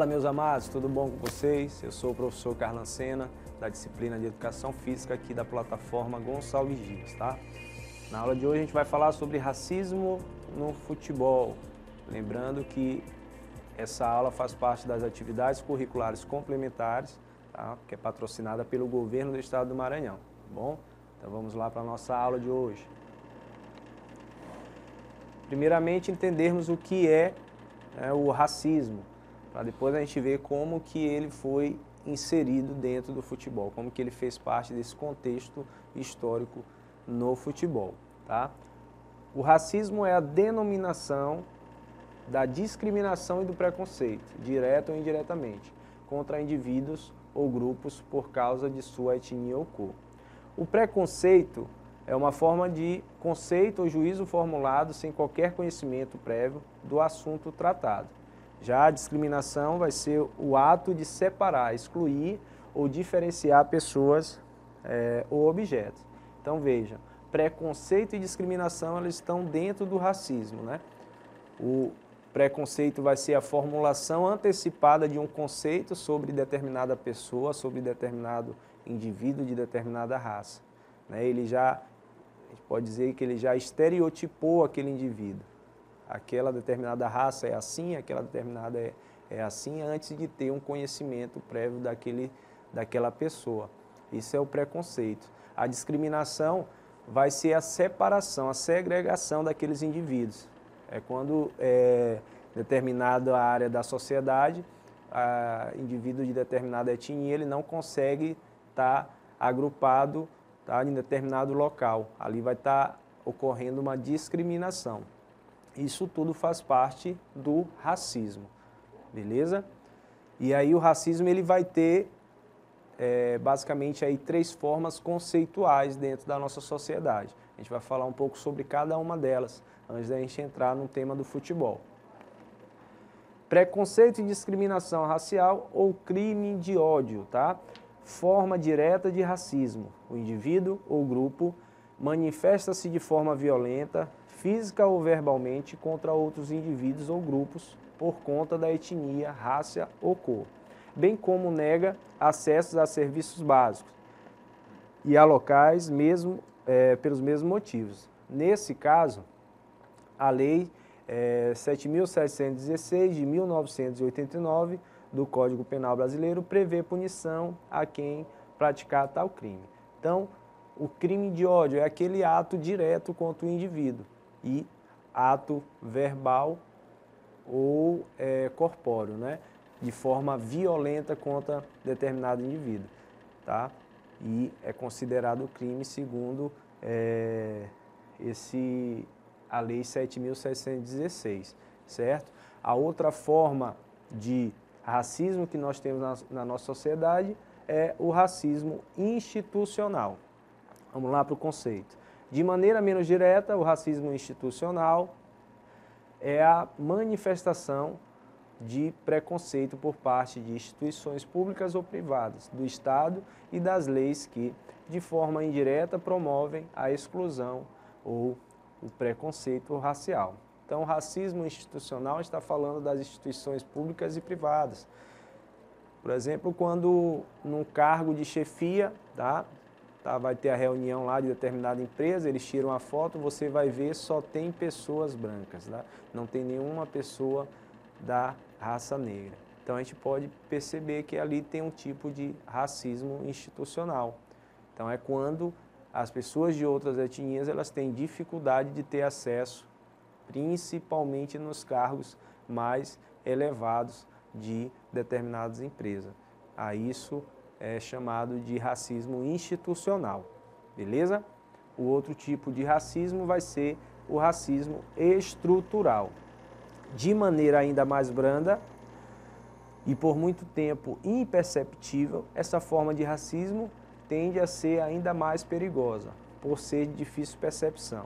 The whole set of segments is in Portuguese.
meus amados, tudo bom com vocês? Eu sou o professor Carlan Sena, da disciplina de Educação Física aqui da plataforma Gonçalves Dias, tá? Na aula de hoje a gente vai falar sobre racismo no futebol. Lembrando que essa aula faz parte das atividades curriculares complementares, tá? Que é patrocinada pelo governo do estado do Maranhão, tá bom? Então vamos lá para a nossa aula de hoje. Primeiramente, entendermos o que é o racismo, para depois a gente ver como que ele foi inserido dentro do futebol, como que ele fez parte desse contexto histórico no futebol, tá? O racismo é a denominação da discriminação e do preconceito, direto ou indiretamente, contra indivíduos ou grupos por causa de sua etnia ou cor. O preconceito é uma forma de conceito ou juízo formulado sem qualquer conhecimento prévio do assunto tratado. Já a discriminação vai ser o ato de separar, excluir ou diferenciar pessoas ou objetos. Então veja, preconceito e discriminação elas estão dentro do racismo, né? O preconceito vai ser a formulação antecipada de um conceito sobre determinada pessoa, sobre determinado indivíduo de determinada raça, né? A gente pode dizer que ele já estereotipou aquele indivíduo. Aquela determinada raça é assim, aquela determinada é assim, antes de ter um conhecimento prévio daquela pessoa. Isso é o preconceito. A discriminação vai ser a separação, a segregação daqueles indivíduos. É quando determinada área da sociedade, indivíduo de determinada etnia, ele não consegue estar agrupado em determinado local. Ali vai estar ocorrendo uma discriminação. Isso tudo faz parte do racismo, beleza? E aí o racismo ele vai ter basicamente aí 3 formas conceituais dentro da nossa sociedade. A gente vai falar um pouco sobre cada uma delas, antes da gente entrar no tema do futebol. Preconceito e discriminação racial ou crime de ódio, tá? Forma direta de racismo. O indivíduo ou grupo manifesta-se de forma violenta, física ou verbalmente, contra outros indivíduos ou grupos por conta da etnia, raça ou cor, bem como nega acessos a serviços básicos e a locais mesmo pelos mesmos motivos. Nesse caso, a Lei 7.716 de 1989 do Código Penal Brasileiro prevê punição a quem praticar tal crime. Então, o crime de ódio é aquele ato direto contra o indivíduo e ato verbal ou corpóreo, né? De forma violenta contra determinado indivíduo, tá? E é considerado crime segundo a Lei 7.716, certo? A outra forma de racismo que nós temos na nossa sociedade é o racismo institucional. Vamos lá para o conceito. De maneira menos direta, o racismo institucional é a manifestação de preconceito por parte de instituições públicas ou privadas, do Estado e das leis que, de forma indireta, promovem a exclusão ou o preconceito racial. Então, o racismo institucional está falando das instituições públicas e privadas. Por exemplo, quando num cargo de chefia, vai ter a reunião lá de determinada empresa, eles tiram a foto, você vai ver só tem pessoas brancas, tá? Não tem nenhuma pessoa da raça negra. Então a gente pode perceber que ali tem um tipo de racismo institucional. Então é quando as pessoas de outras etnias elas têm dificuldade de ter acesso, principalmente nos cargos mais elevados de determinadas empresas. A isso é chamado de racismo institucional, beleza? O outro tipo de racismo vai ser o racismo estrutural. De maneira ainda mais branda e por muito tempo imperceptível, essa forma de racismo tende a ser ainda mais perigosa, por ser de difícil percepção.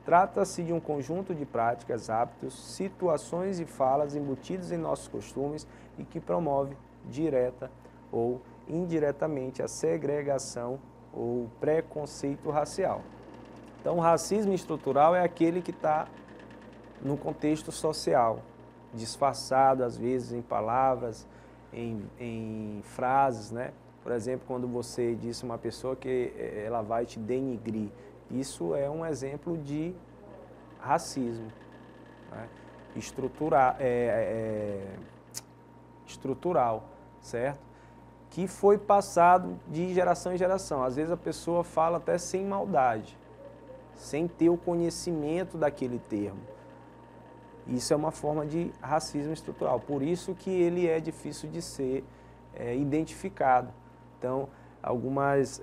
Trata-se de um conjunto de práticas, hábitos, situações e falas embutidos em nossos costumes e que promove direta ou indiretamente a segregação ou preconceito racial. Então, o racismo estrutural é aquele que está no contexto social, disfarçado às vezes em palavras, em frases, né? Por exemplo, quando você disse uma pessoa que ela vai te denigrir, isso é um exemplo de racismo, né? Estrutural, certo? Que foi passado de geração em geração. Às vezes a pessoa fala até sem maldade, sem ter o conhecimento daquele termo. Isso é uma forma de racismo estrutural, por isso que ele é difícil de ser identificado. Então, algumas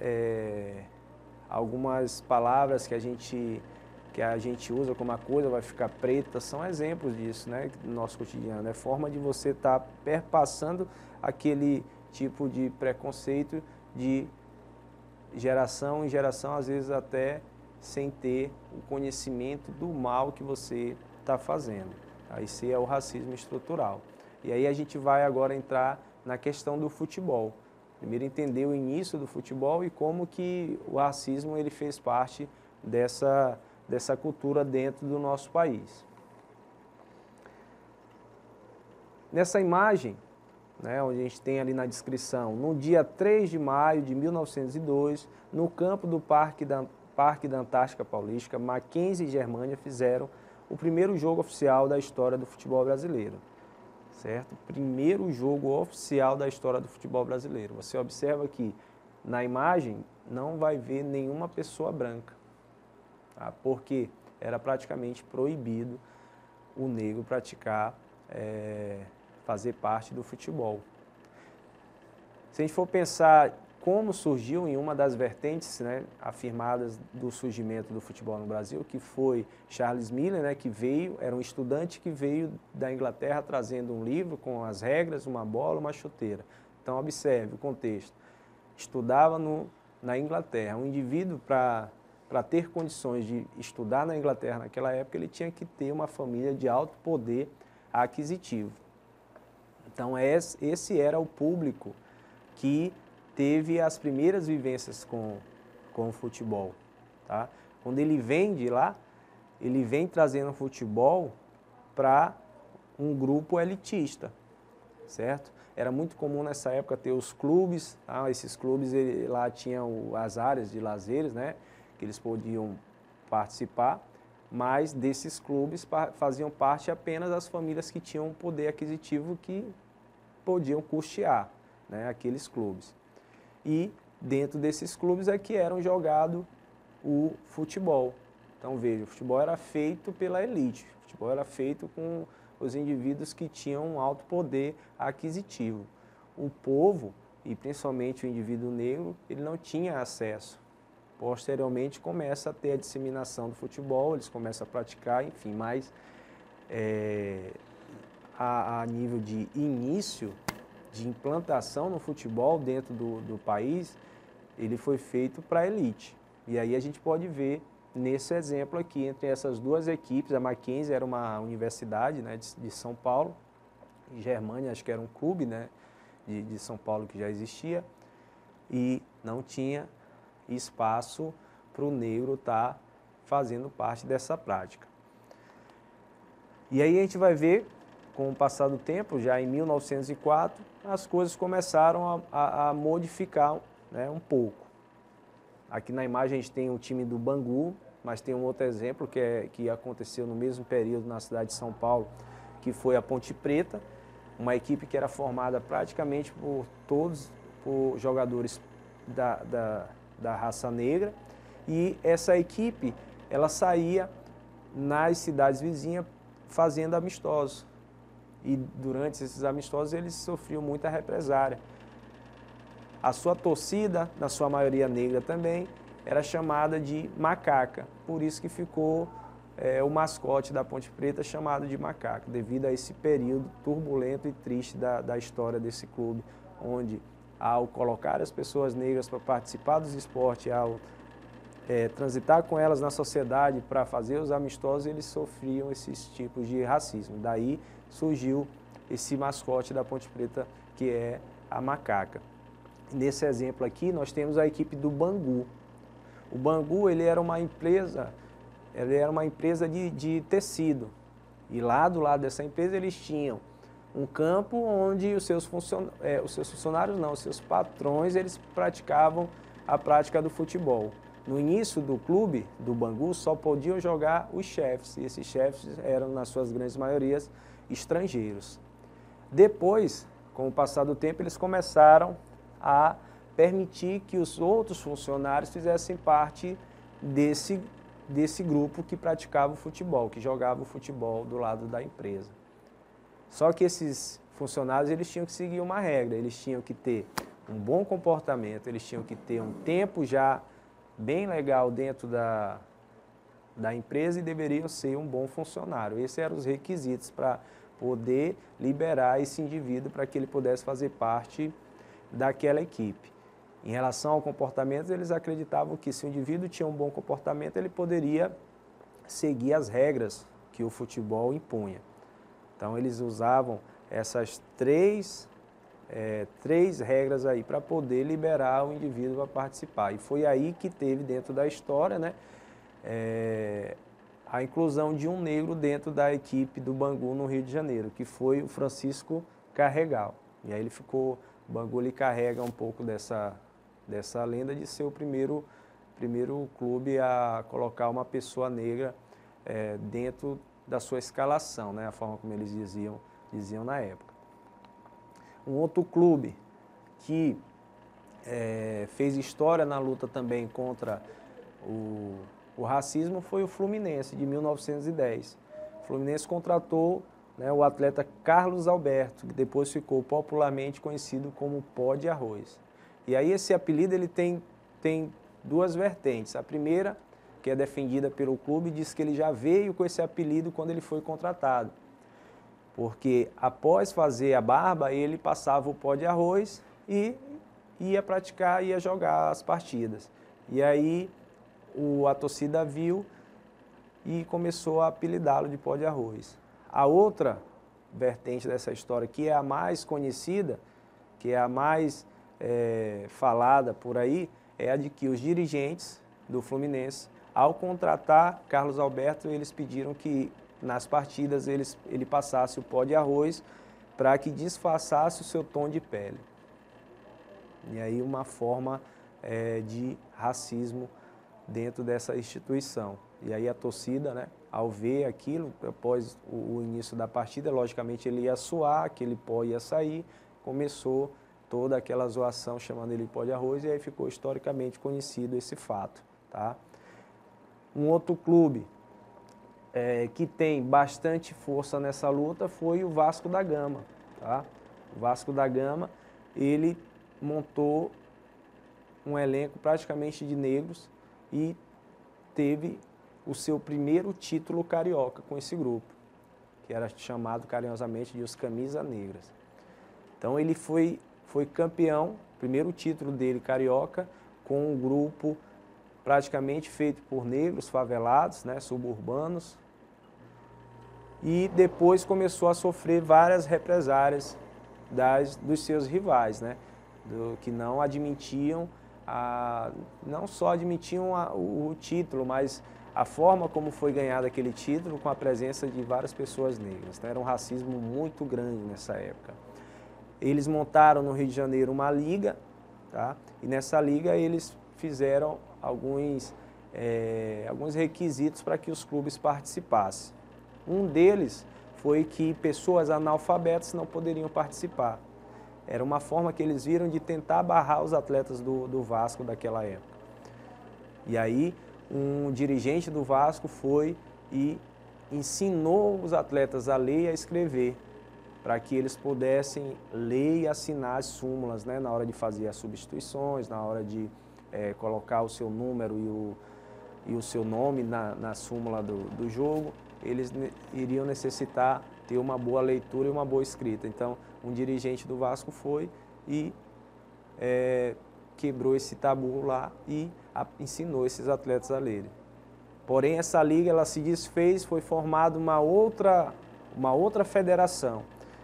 palavras que a gente usa como a coisa vai ficar preta são exemplos disso, né, no nosso cotidiano. É forma de você estar perpassando aquele tipo de preconceito de geração em geração, às vezes até sem ter o conhecimento do mal que você está fazendo. Esse é o racismo estrutural. E aí a gente vai agora entrar na questão do futebol. Primeiro entender o início do futebol e como que o racismo ele fez parte dessa cultura dentro do nosso país. Nessa imagem, né, onde a gente tem ali na descrição, no dia 3 de maio de 1902, no campo do Parque da Antártica Paulista, Mackenzie e Germânia fizeram o primeiro jogo oficial da história do futebol brasileiro. Certo? Primeiro jogo oficial da história do futebol brasileiro. Você observa que na imagem não vai ver nenhuma pessoa branca, tá? Porque era praticamente proibido o negro praticar, fazer parte do futebol. Se a gente for pensar como surgiu em uma das vertentes, né, afirmadas do surgimento do futebol no Brasil, que foi Charles Miller, né, que veio, era um estudante que veio da Inglaterra trazendo um livro com as regras, uma bola, uma chuteira. Então, observe o contexto. Estudava na Inglaterra. Um indivíduo, para ter condições de estudar na Inglaterra naquela época, ele tinha que ter uma família de alto poder aquisitivo. Então, esse era o público que teve as primeiras vivências com o futebol, tá? Quando ele vem de lá, ele vem trazendo o futebol para um grupo elitista, certo? Era muito comum nessa época ter os clubes, tá? Esses clubes lá tinham as áreas de lazeres, né, que eles podiam participar, mas desses clubes faziam parte apenas as famílias que tinham poder aquisitivo que podiam custear, né, aqueles clubes. E dentro desses clubes é que eram jogado o futebol. Então veja, o futebol era feito pela elite, o futebol era feito com os indivíduos que tinham um alto poder aquisitivo. O povo, e principalmente o indivíduo negro, ele não tinha acesso. Posteriormente começa a ter a disseminação do futebol, eles começam a praticar, enfim, mas a nível de início, de implantação no futebol dentro do país, ele foi feito para a elite. E aí a gente pode ver nesse exemplo aqui, entre essas duas equipes, a Mackenzie era uma universidade, né, de São Paulo, e Germânia acho que era um clube, né, de São Paulo que já existia, e não tinha espaço para o negro estar fazendo parte dessa prática. E aí a gente vai ver, com o passar do tempo, já em 1904, as coisas começaram a modificar, né, um pouco. Aqui na imagem a gente tem o time do Bangu, mas tem um outro exemplo que aconteceu no mesmo período na cidade de São Paulo, que foi a Ponte Preta, uma equipe que era formada praticamente por jogadores da raça negra, e essa equipe ela saía nas cidades vizinhas fazendo amistosos. E durante esses amistosos eles sofriam muita represária. A sua torcida, na sua maioria negra também, era chamada de macaca. Por isso que ficou o mascote da Ponte Preta chamado de macaca, devido a esse período turbulento e triste da história desse clube, onde ao colocar as pessoas negras para participar dos esportes, ao transitar com elas na sociedade para fazer os amistosos, eles sofriam esses tipos de racismo. Daí surgiu esse mascote da Ponte Preta, que é a macaca. Nesse exemplo aqui, nós temos a equipe do Bangu. O Bangu ele era uma empresa de tecido. E lá do lado dessa empresa eles tinham um campo onde os seus funcionários não, os seus patrões, eles praticavam a prática do futebol. No início do clube, do Bangu, só podiam jogar os chefes, e esses chefes eram, nas suas grandes maiorias, estrangeiros. Depois, com o passar do tempo, eles começaram a permitir que os outros funcionários fizessem parte desse grupo que praticava o futebol, que jogava o futebol do lado da empresa. Só que esses funcionários, eles tinham que seguir uma regra, eles tinham que ter um bom comportamento, eles tinham que ter um tempo já bem legal dentro da empresa e deveriam ser um bom funcionário. Esses eram os requisitos para poder liberar esse indivíduo para que ele pudesse fazer parte daquela equipe. Em relação ao comportamento, eles acreditavam que se o indivíduo tinha um bom comportamento, ele poderia seguir as regras que o futebol impunha. Então, eles usavam essas três regras aí para poder liberar o indivíduo a participar. E foi aí que teve dentro da história, né, a inclusão de um negro dentro da equipe do Bangu no Rio de Janeiro, que foi o Francisco Carregal. E aí o Bangu ele carrega um pouco dessa lenda de ser o primeiro clube a colocar uma pessoa negra dentro da sua escalação, né, a forma como eles diziam na época. Um outro clube que fez história na luta também contra o racismo foi o Fluminense, de 1910. O Fluminense contratou, né, o atleta Carlos Alberto, que depois ficou popularmente conhecido como Pó de Arroz. E aí esse apelido ele tem duas vertentes. A primeira, que é defendida pelo clube, diz que ele já veio com esse apelido quando ele foi contratado. Porque após fazer a barba, ele passava o pó de arroz e ia praticar, ia jogar as partidas. E aí a torcida viu e começou a apelidá-lo de Pó de Arroz. A outra vertente dessa história, que é a mais conhecida, que é a mais falada por aí, é a de que os dirigentes do Fluminense, ao contratar Carlos Alberto, eles pediram que nas partidas ele passasse o pó de arroz para que disfarçasse o seu tom de pele. E aí uma forma de racismo dentro dessa instituição. E aí a torcida, né, ao ver aquilo, após o início da partida, logicamente ele ia suar, aquele pó ia sair, começou toda aquela zoação chamando ele de pó de arroz e aí ficou historicamente conhecido esse fato, tá? Um outro clube que tem bastante força nessa luta foi o Vasco da Gama, tá? O Vasco da Gama, ele montou um elenco praticamente de negros e teve o seu primeiro título carioca com esse grupo, que era chamado carinhosamente de os Camisa Negras. Então ele foi campeão, primeiro título dele carioca, com um grupo praticamente feito por negros favelados, né, suburbanos, e depois começou a sofrer várias represárias dos seus rivais, né, que não admitiam, não só admitiam o título, mas a forma como foi ganhado aquele título com a presença de várias pessoas negras. Então, era um racismo muito grande nessa época. Eles montaram no Rio de Janeiro uma liga, tá? E nessa liga eles fizeram alguns requisitos para que os clubes participassem. Um deles foi que pessoas analfabetas não poderiam participar. Era uma forma que eles viram de tentar barrar os atletas do Vasco daquela época. E aí um dirigente do Vasco foi e ensinou os atletas a ler e a escrever, para que eles pudessem ler e assinar as súmulas, né, na hora de fazer as substituições, na hora de colocar o seu número e o seu nome na súmula do jogo. Eles iriam necessitar ter uma boa leitura e uma boa escrita. Então, um dirigente do Vasco foi e quebrou esse tabu lá e ensinou esses atletas a lerem. Porém, essa liga ela se desfez, foi formada uma outra federação.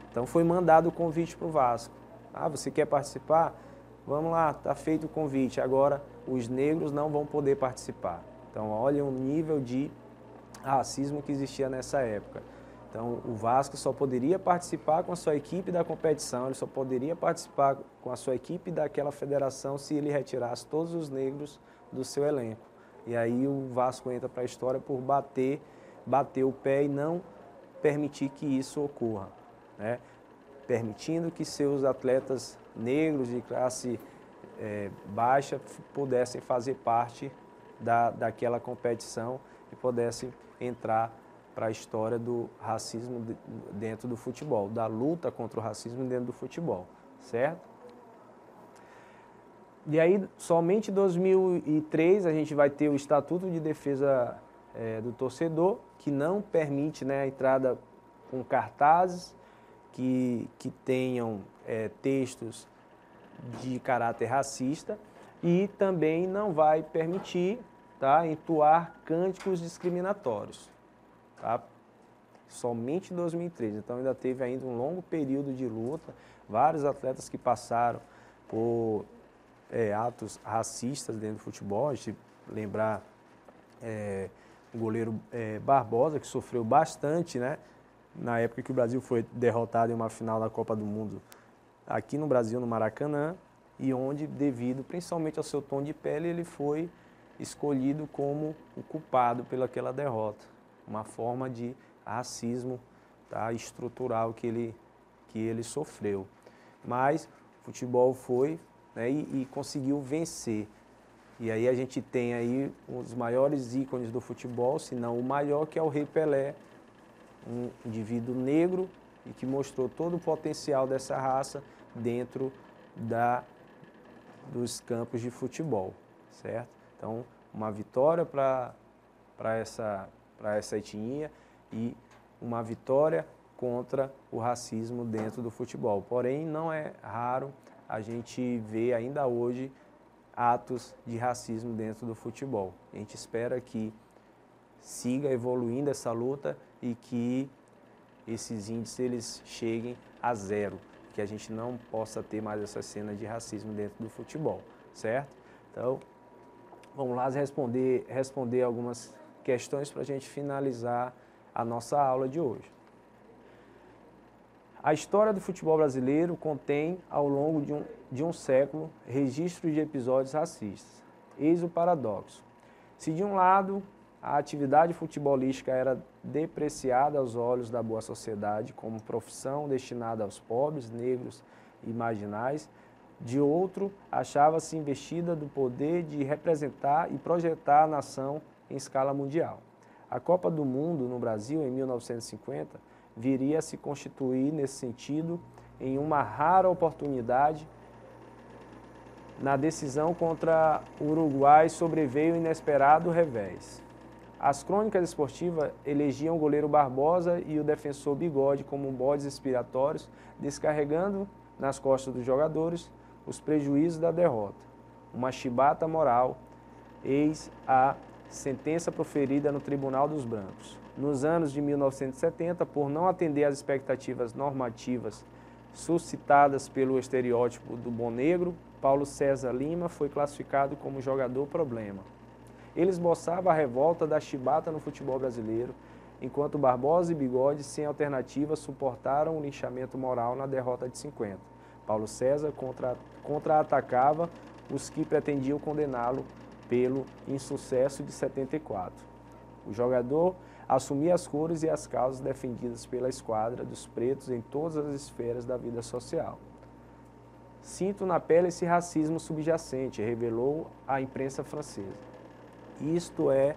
Então, foi mandado o convite para o Vasco. Ah, você quer participar? Vamos lá, está feito o convite. Agora, os negros não vão poder participar. Então, olha o nível de racismo que existia nessa época. Então, o Vasco só poderia participar com a sua equipe da competição, ele só poderia participar com a sua equipe daquela federação se ele retirasse todos os negros do seu elenco. E aí o Vasco entra para a história por bater o pé e não permitir que isso ocorra, né? Permitindo que seus atletas negros de classe baixa pudessem fazer parte daquela competição e pudessem entrar para a história do racismo dentro do futebol, da luta contra o racismo dentro do futebol, certo? E aí, somente em 2003, a gente vai ter o Estatuto de Defesa do Torcedor, que não permite, né, a entrada com cartazes que tenham textos de caráter racista e também não vai permitir, tá, entoar cânticos discriminatórios. Tá? Somente em 2013, então ainda teve ainda um longo período de luta, vários atletas que passaram por atos racistas dentro do futebol. A gente lembrar o goleiro Barbosa, que sofreu bastante, né, na época que o Brasil foi derrotado em uma final da Copa do Mundo aqui no Brasil, no Maracanã, e onde, devido principalmente ao seu tom de pele, ele foi escolhido como o culpado pelaquela derrota. Uma forma de racismo, tá, estrutural que ele sofreu. Mas o futebol foi, né, e conseguiu vencer. E aí a gente tem aí os maiores ícones do futebol, se não o maior, que é o Rei Pelé, um indivíduo negro e que mostrou todo o potencial dessa raça dentro dos campos de futebol, certo? Então, uma vitória para essa etnia e uma vitória contra o racismo dentro do futebol. Porém, não é raro a gente ver ainda hoje atos de racismo dentro do futebol. A gente espera que siga evoluindo essa luta e que esses índices eles cheguem a zero, que a gente não possa ter mais essa cena de racismo dentro do futebol, certo? Então, vamos lá responder algumas questões para a gente finalizar a nossa aula de hoje. A história do futebol brasileiro contém, ao longo de um século, registros de episódios racistas. Eis o paradoxo. Se de um lado a atividade futebolística era depreciada aos olhos da boa sociedade como profissão destinada aos pobres, negros e marginais, de outro, achava-se investida do poder de representar e projetar a nação em escala mundial. A Copa do Mundo no Brasil, em 1950, viria a se constituir, nesse sentido, em uma rara oportunidade. Na decisão contra o Uruguai sobreveio o inesperado revés. As crônicas esportivas elegiam o goleiro Barbosa e o defensor Bigode como bodes expiatórios, descarregando nas costas dos jogadores os prejuízos da derrota. Uma chibata moral, eis a sentença proferida no Tribunal dos Brancos. Nos anos de 1970, por não atender às expectativas normativas suscitadas pelo estereótipo do bom negro, Paulo César Lima foi classificado como jogador problema. Ele esboçava a revolta da chibata no futebol brasileiro, enquanto Barbosa e Bigode, sem alternativa, suportaram o linchamento moral na derrota de 50. Paulo César contra-atacava os que pretendiam condená-lo pelo insucesso de 74. O jogador assumia as cores e as causas defendidas pela esquadra dos pretos em todas as esferas da vida social. Sinto na pele esse racismo subjacente, revelou a imprensa francesa. Isto é,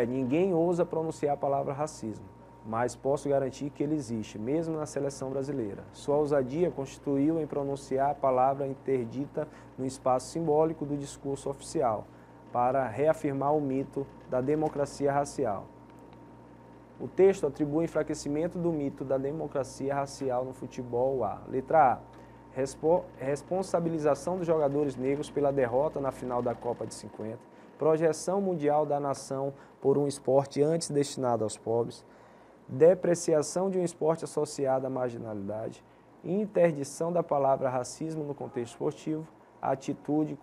ninguém ousa pronunciar a palavra racismo, mas posso garantir que ele existe, mesmo na seleção brasileira. Sua ousadia constituiu em pronunciar a palavra interdita no espaço simbólico do discurso oficial, para reafirmar o mito da democracia racial. O texto atribui enfraquecimento do mito da democracia racial no futebol a: letra A, responsabilização dos jogadores negros pela derrota na final da Copa de 50, projeção mundial da nação por um esporte antes destinado aos pobres, depreciação de um esporte associado à marginalidade, interdição da palavra racismo no contexto esportivo, atitude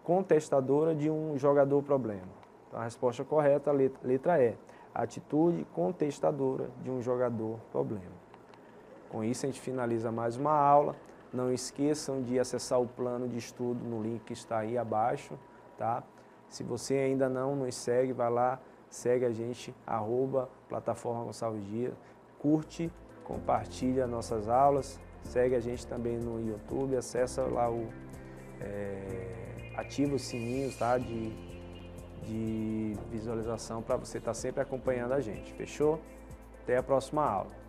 contestadora de um jogador problema. Então, a resposta correta, letra E. atitude contestadora de um jogador problema. Com isso, a gente finaliza mais uma aula. Não esqueçam de acessar o plano de estudo no link que está aí abaixo, tá? Se você ainda não nos segue, vai lá, segue a gente, @plataforma Gonçalves Dias, curte, compartilha nossas aulas, segue a gente também no YouTube, acessa lá ativa os sininhos, tá? de visualização para você estar sempre acompanhando a gente, fechou? Até a próxima aula.